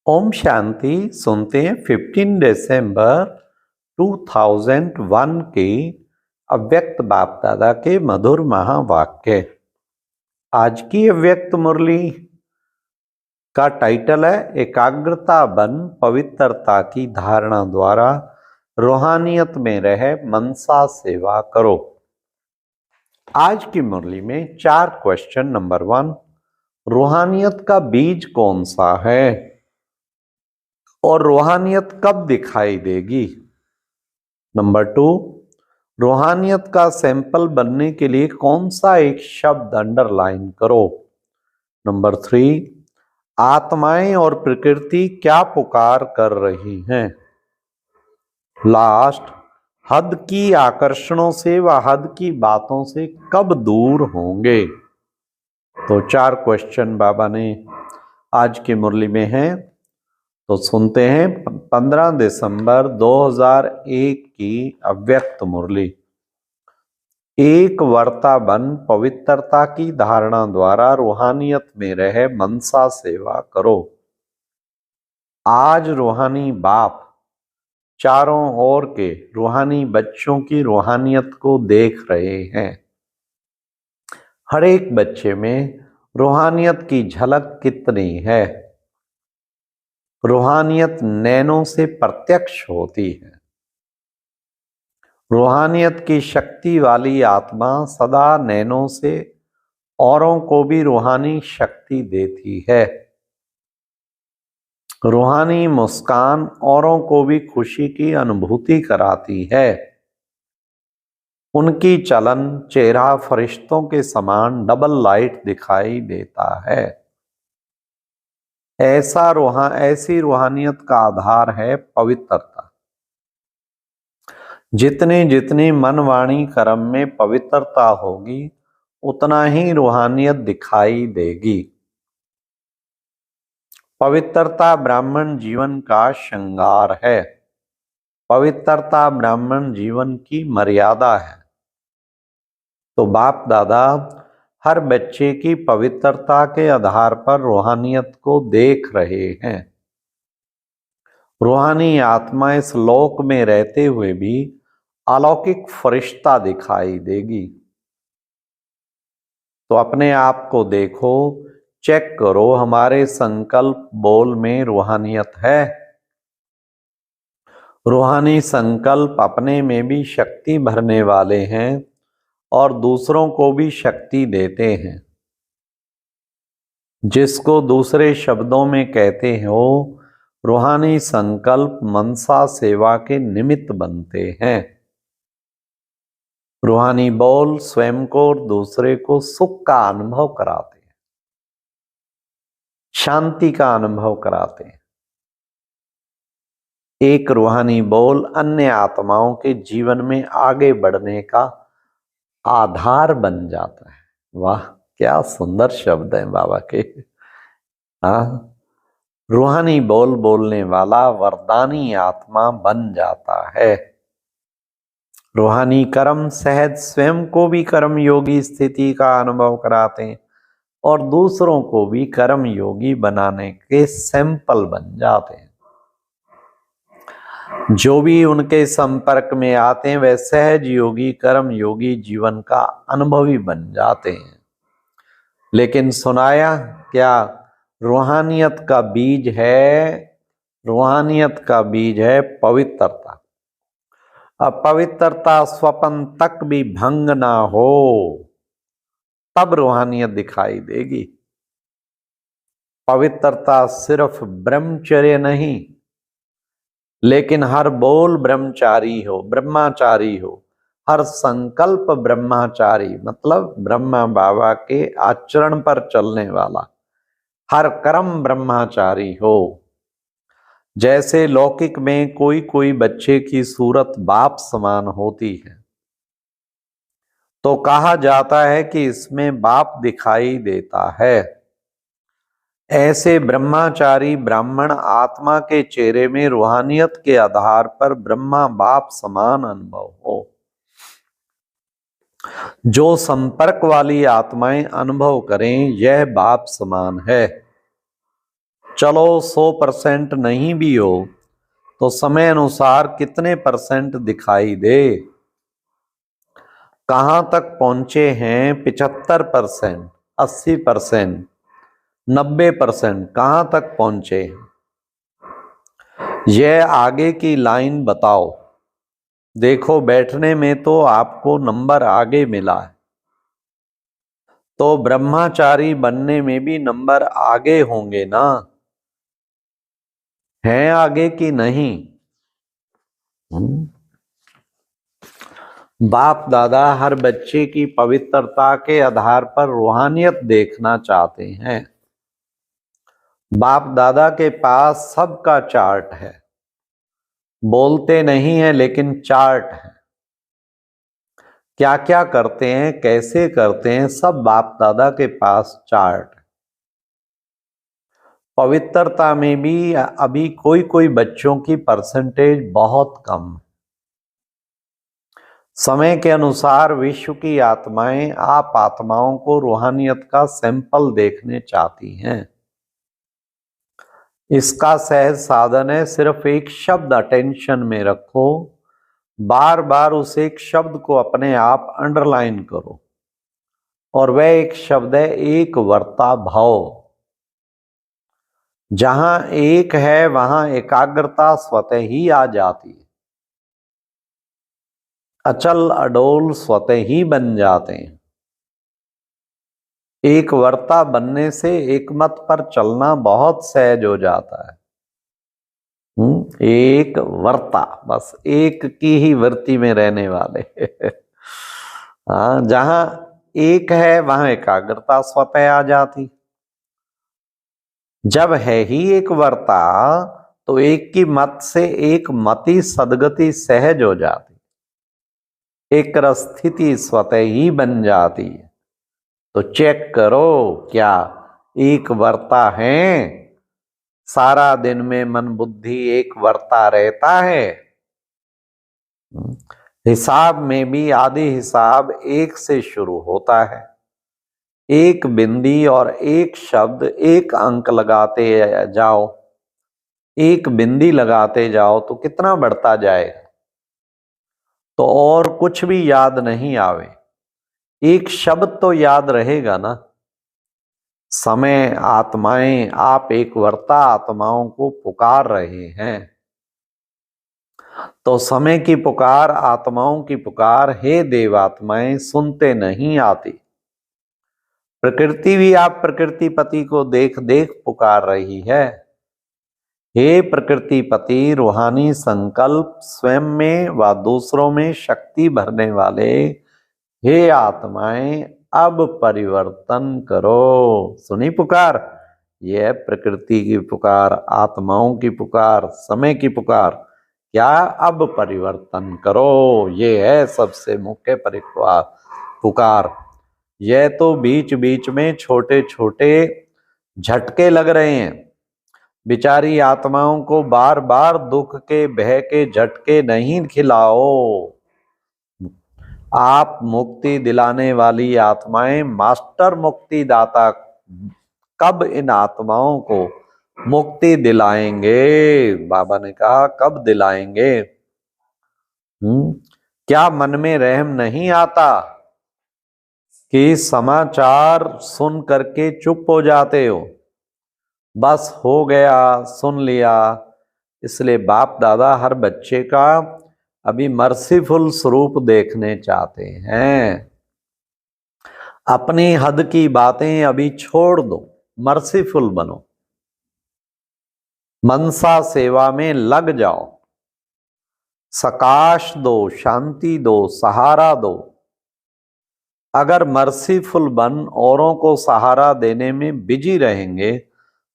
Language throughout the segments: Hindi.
ओम शांति। सुनते हैं 15 दिसंबर 2001 के अव्यक्त बाप दादा के मधुर महावाक्य। आज की अव्यक्त मुरली का टाइटल है एकाग्रता बन पवित्रता की धारणा द्वारा रूहानियत में रहे मनसा सेवा करो। आज की मुरली में 4 क्वेश्चन। नंबर 1, रूहानियत का बीज कौन सा है और रूहानियत कब दिखाई देगी। नंबर 2, रूहानियत का सैंपल बनने के लिए कौन सा एक शब्द अंडरलाइन करो। नंबर 3, आत्माएं और प्रकृति क्या पुकार कर रही हैं। लास्ट, हद की आकर्षणों से व हद की बातों से कब दूर होंगे। तो 4 क्वेश्चन बाबा ने आज की मुरली में हैं। तो सुनते हैं 15 दिसंबर 2001 की अव्यक्त मुरली। एक वर्ता बन पवित्रता की धारणा द्वारा रूहानियत में रहे मनसा सेवा करो। आज रूहानी बाप चारों ओर के रूहानी बच्चों की रूहानियत को देख रहे हैं। हर एक बच्चे में रूहानियत की झलक कितनी है। रूहानियत नैनों से प्रत्यक्ष होती है। रूहानियत की शक्ति वाली आत्मा सदा नैनों से औरों को भी रूहानी शक्ति देती है। रूहानी मुस्कान औरों को भी खुशी की अनुभूति कराती है। उनकी चलन चेहरा फरिश्तों के समान डबल लाइट दिखाई देता है। ऐसी रूहानियत का आधार है पवित्रता। जितनी जितनी मन वाणी कर्म में पवित्रता होगी उतना ही रूहानियत दिखाई देगी। पवित्रता ब्राह्मण जीवन का श्रृंगार है। पवित्रता ब्राह्मण जीवन की मर्यादा है। तो बाप दादा हर बच्चे की पवित्रता के आधार पर रूहानियत को देख रहे हैं। रूहानी आत्मा इस लोक में रहते हुए भी अलौकिक फरिश्ता दिखाई देगी। तो अपने आप को देखो, चेक करो, हमारे संकल्प बोल में रूहानियत है। रूहानी संकल्प अपने में भी शक्ति भरने वाले हैं और दूसरों को भी शक्ति देते हैं। जिसको दूसरे शब्दों में कहते हो रूहानी संकल्प मनसा सेवा के निमित्त बनते हैं। रूहानी बोल स्वयं को और दूसरे को सुख का अनुभव कराते हैं, शांति का अनुभव कराते हैं। एक रूहानी बोल अन्य आत्माओं के जीवन में आगे बढ़ने का आधार बन जाता है। वाह, क्या सुंदर शब्द है बाबा के। हाँ, रूहानी बोल बोलने वाला वरदानी आत्मा बन जाता है। रूहानी कर्म सहज स्वयं को भी कर्म योगी स्थिति का अनुभव कराते हैं और दूसरों को भी कर्म योगी बनाने के सैंपल बन जाते हैं। जो भी उनके संपर्क में आते हैं वे सहज योगी कर्म योगी जीवन का अनुभवी बन जाते हैं। लेकिन सुनाया क्या, रूहानियत का बीज है, रूहानियत का बीज है पवित्रता। अपवित्रता स्वपन तक भी भंग ना हो तब रूहानियत दिखाई देगी। पवित्रता सिर्फ ब्रह्मचर्य नहीं, लेकिन हर बोल ब्रह्मचारी हो, ब्रह्मचारी हो। हर संकल्प ब्रह्मचारी मतलब ब्रह्मा बाबा के आचरण पर चलने वाला। हर कर्म ब्रह्मचारी हो। जैसे लौकिक में कोई कोई बच्चे की सूरत बाप समान होती है तो कहा जाता है कि इसमें बाप दिखाई देता है। ऐसे ब्रह्मचारी ब्राह्मण आत्मा के चेहरे में रूहानियत के आधार पर ब्रह्मा बाप समान अनुभव हो। जो संपर्क वाली आत्माएं अनुभव करें यह बाप समान है। चलो 100% नहीं भी हो तो समय अनुसार कितने परसेंट दिखाई दे? कहां तक पहुंचे हैं? 75%, 80%, 90%, कहां तक पहुंचे? यह आगे की लाइन बताओ। देखो बैठने में तो आपको नंबर आगे मिला है, तो ब्रह्मचारी बनने में भी नंबर आगे होंगे ना? हैं आगे कि नहीं? बाप दादा हर बच्चे की पवित्रता के आधार पर रूहानियत देखना चाहते हैं। बाप दादा के पास सबका चार्ट है, बोलते नहीं है लेकिन चार्ट है। क्या क्या करते हैं, कैसे करते हैं, सब बाप दादा के पास चार्ट। पवित्रता में भी अभी कोई कोई बच्चों की परसेंटेज बहुत कम। समय के अनुसार विश्व की आत्माएं आप आत्माओं को रूहानियत का सैंपल देखने चाहती हैं। इसका सहज साधन है, सिर्फ एक शब्द अटेंशन में रखो, बार बार उस एक शब्द को अपने आप अंडरलाइन करो, और वह एक शब्द है एक वर्ता भाव। जहां एक है वहां एकाग्रता स्वतः ही आ जाती है, अचल अडोल स्वतः ही बन जाते हैं। एक वर्ता बनने से एक मत पर चलना बहुत सहज हो जाता है। एक वर्ता, बस एक की ही वृत्ति में रहने वाले। हाँ, जहां एक है वहां एकाग्रता स्वतः आ जाती। जब है ही एक वर्ता तो एक की मत से एक मति सदगति सहज हो जाती, एक स्थिति स्वतः ही बन जाती है। तो चेक करो क्या एक वर्ता है? सारा दिन में मन बुद्धि एक वर्ता रहता है। हिसाब में भी आदि हिसाब एक से शुरू होता है। एक बिंदी और एक शब्द, एक अंक लगाते जाओ, एक बिंदी लगाते जाओ तो कितना बढ़ता जाएगा। तो और कुछ भी याद नहीं आवे, एक शब्द तो याद रहेगा ना। समय आत्माएं आप एक वर्ता आत्माओं को पुकार रहे हैं, तो समय की पुकार, आत्माओं की पुकार, हे देवात्माएं सुनते नहीं आती। प्रकृति भी आप प्रकृति पति को देख देख पुकार रही है, हे प्रकृति पति रूहानी संकल्प स्वयं में व दूसरों में शक्ति भरने वाले, हे आत्माएं अब परिवर्तन करो। सुनी पुकार? यह प्रकृति की पुकार, आत्माओं की पुकार, समय की पुकार। क्या? अब परिवर्तन करो। ये है सबसे मुख्य पुकार। यह तो बीच बीच में छोटे छोटे झटके लग रहे हैं। बिचारी आत्माओं को बार बार दुख के भय के झटके नहीं खिलाओ। आप मुक्ति दिलाने वाली आत्माएं, मास्टर मुक्ति दाता कब इन आत्माओं को मुक्ति दिलाएंगे? बाबा ने कहा कब दिलाएंगे? क्या मन में रहम नहीं आता कि समाचार सुन करके चुप हो जाते हो? बस हो गया, सुन लिया। इसलिए बाप दादा हर बच्चे का अभी मर्सीफुल स्वरूप देखने चाहते हैं। अपनी हद की बातें अभी छोड़ दो, मर्सीफुल बनो, मनसा सेवा में लग जाओ, सकाश दो, शांति दो, सहारा दो। अगर मर्सीफुल बन औरों को सहारा देने में बिजी रहेंगे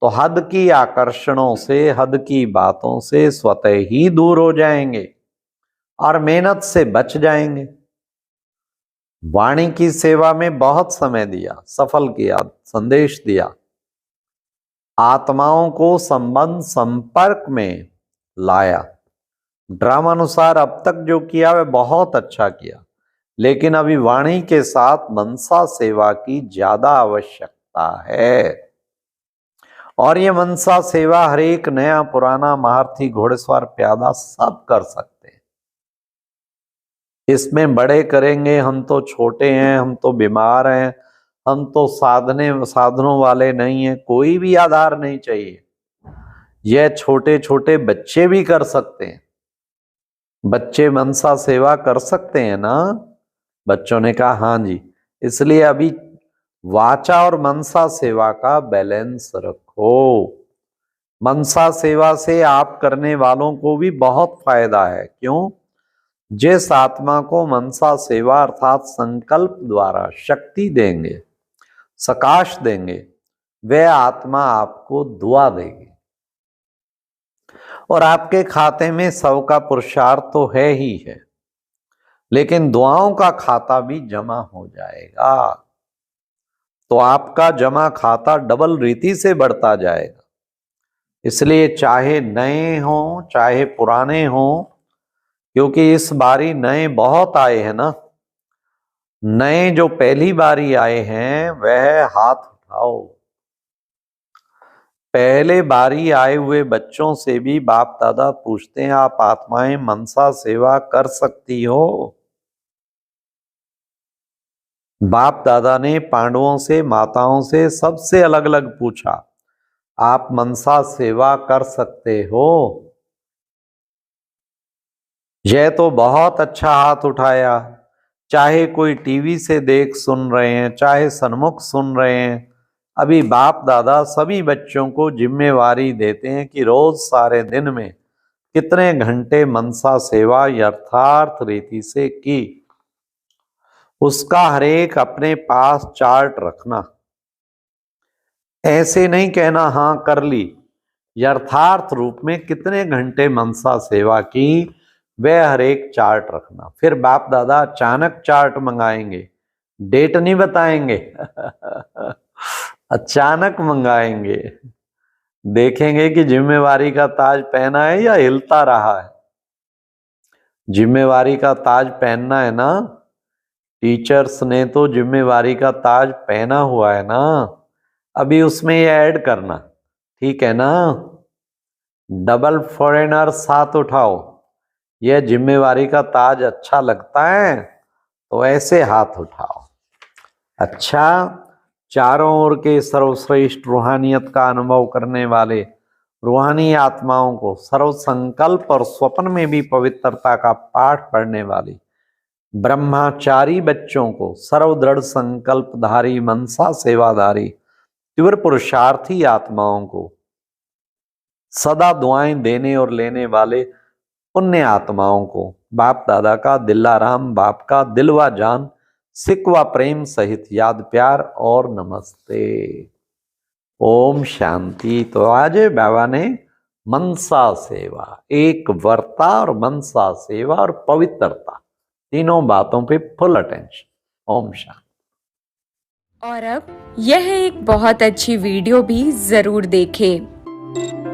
तो हद की आकर्षणों से, हद की बातों से स्वतः ही दूर हो जाएंगे और मेहनत से बच जाएंगे। वाणी की सेवा में बहुत समय दिया, सफल किया, संदेश दिया, आत्माओं को संबंध संपर्क में लाया। ड्रामानुसार अब तक जो किया वह बहुत अच्छा किया, लेकिन अभी वाणी के साथ मनसा सेवा की ज्यादा आवश्यकता है। और ये मनसा सेवा हर एक नया पुराना महारथी घोड़सवार प्यादा सब कर सकते हैं। इसमें बड़े करेंगे, हम तो छोटे हैं, हम तो बीमार हैं, हम तो साधनों वाले नहीं हैं, कोई भी आधार नहीं चाहिए। यह छोटे छोटे बच्चे भी कर सकते हैं। बच्चे मनसा सेवा कर सकते हैं ना? बच्चों ने कहा हाँ जी। इसलिए अभी वाचा और मनसा सेवा का बैलेंस रखो। मनसा सेवा से आप करने वालों को भी बहुत फायदा है। क्यों? जिस आत्मा को मनसा सेवा अर्थात संकल्प द्वारा शक्ति देंगे, सकाश देंगे, वह आत्मा आपको दुआ देगी। और आपके खाते में 100 का पुरुषार्थ तो है ही है, लेकिन दुआओं का खाता भी जमा हो जाएगा। तो आपका जमा खाता डबल रीति से बढ़ता जाएगा। इसलिए चाहे नए हों चाहे पुराने हों, क्योंकि इस बारी नए बहुत आए हैं ना, नए जो पहली बारी आए हैं वह हाथ उठाओ। पहले बारी आए हुए बच्चों से भी बाप दादा पूछते हैं, आप आत्माएं मनसा सेवा कर सकती हो? बाप दादा ने पांडवों से, माताओं से, सबसे अलग अलग पूछा, आप मनसा सेवा कर सकते हो? यह तो बहुत अच्छा हाथ उठाया। चाहे कोई टीवी से देख सुन रहे हैं, चाहे सन्मुख सुन रहे हैं, अभी बाप दादा सभी बच्चों को जिम्मेवारी देते हैं कि रोज सारे दिन में कितने घंटे मनसा सेवा यथार्थ रीति से की, उसका हरेक अपने पास चार्ट रखना। ऐसे नहीं कहना हाँ कर ली, यथार्थ रूप में कितने घंटे मनसा सेवा की वह हर एक चार्ट रखना। फिर बाप दादा अचानक चार्ट मंगाएंगे, डेट नहीं बताएंगे अचानक मंगाएंगे, देखेंगे कि जिम्मेवारी का ताज पहना है या हिलता रहा है। जिम्मेवारी का ताज पहनना है ना, टीचर्स ने तो जिम्मेवारी का ताज पहना हुआ है ना, अभी उसमें ये ऐड करना, ठीक है ना? डबल फॉरेनर साथ उठाओ, यह जिम्मेवारी का ताज अच्छा लगता है तो ऐसे हाथ उठाओ। अच्छा, चारों ओर के सर्वश्रेष्ठ रूहानियत का अनुभव करने वाले रूहानी आत्माओं को, सर्व संकल्प और स्वप्न में भी पवित्रता का पाठ पढ़ने वाली ब्रह्मचारी बच्चों को, सर्व दृढ़ संकल्पधारी मनसा सेवाधारी तीव्र पुरुषार्थी आत्माओं को, सदा दुआएं देने और लेने वाले पुण्य आत्माओं को बाप दादा का दिलाराम बाप का दिलवा जान सिकवा प्रेम सहित याद प्यार और नमस्ते। ओम शांति। तो आज बाबा ने मनसा सेवा, एक वर्ता और मनसा सेवा और पवित्रता, तीनों बातों पे फुल अटेंशन। ओम शांति। और अब यह एक बहुत अच्छी वीडियो भी जरूर देखें।